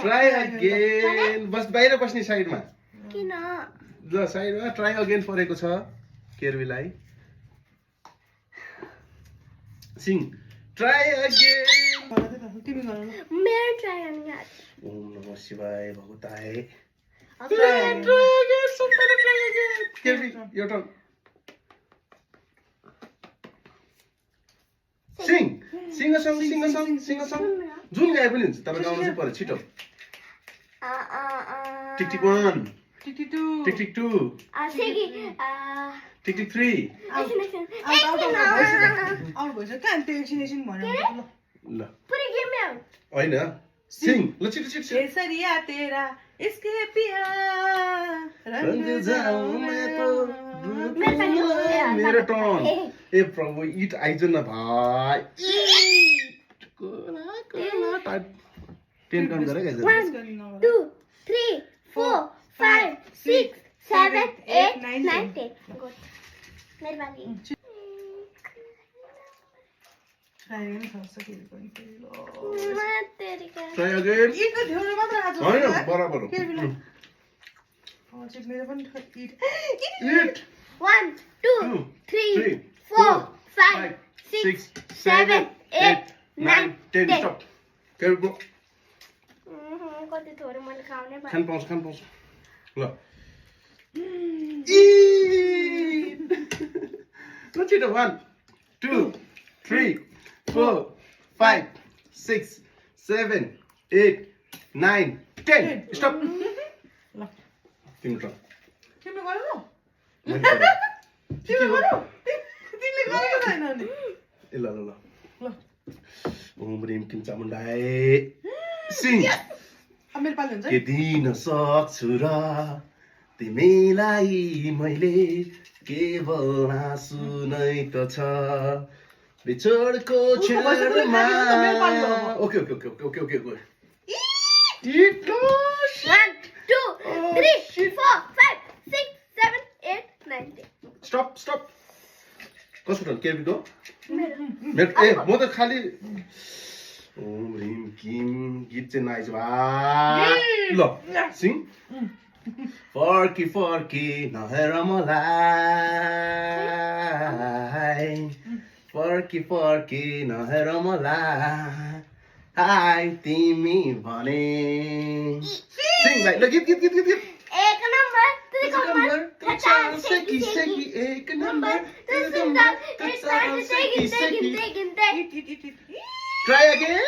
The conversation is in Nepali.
Try again. बस बाहिर बस्ने साइडमा किन ल साइडमा ट्राई अगेन परेको छ केर्वीलाई सिङ ट्राई अगेन तिमी गर ल मेरो ट्राई गर्ने आज ओम नमः शिवाय भगवताय ट्राई केर्वी यो टर्न सिङ सिङ सङ जुन गाए पनि हुन्छ तर गाउनु चाहिँ पर्यो छिटो टिक टिक 1 टिक टिक to tick tick 2 सेगी tick tick 3 out भइसक्यो क्या अनि त्यो एकछिन भन्यो ल ल पुरै गेम आउट होइन सिङ ल छिटो छिटो छिटो केसरिया तेरा इसके पिया रंग जाऊं मैं तो मेरो टर्न ए प्रभु इट आइज न भाइ कोला कोला टाइप 10 काउन्ट गरे गाइस 1 2 3 4 5 6 7 8 9 10 गुड मेरो बारी ट्राई गर्न सक्छ के पनि ट्राई अगेन इटको ठेउरो मात्र आज होइन बराबर हो चाहिँ मेरो पनि it it 1 2 3 4 5 6 7 8 9 10 stop care go कति थोरै मैले खाउने खान पाउँछ ल ल छिटो 1 2 3 4 5 6 7 8 9 10 स्टप ल तिम्रो टर्न तिमीले गर्नु मैले गरेँ। तिमीले गर्नु तिमीले गरेको छैन नि ए ल ल ल ल ओम रिम किम चामुण्डाय सिङ अब मेरो पाली हुन्छ के दिन सक्छु र तिमीलाई मैले केवल आँसु नै त छ बिछोडको छेउमा okay okay okay okay okay okay 1 2 3 4 5 6 7 8 9 10 stop stop कसको टर्न केबीको मेरो मेरो ए म त खाली ओम रिम किम गीत चाहिँ नाइस भाइ ल सिङ फर्की फर्की नहेर मलाई फर्की फर्की नहेर मलाई हाय तिमी भने सिङ भाइ ल गीत गीत गीत गीत गीत एक नंबर तुझको मन सेकी सेकी एक नंबर तुझको सेगी सेगी सेगी Try again.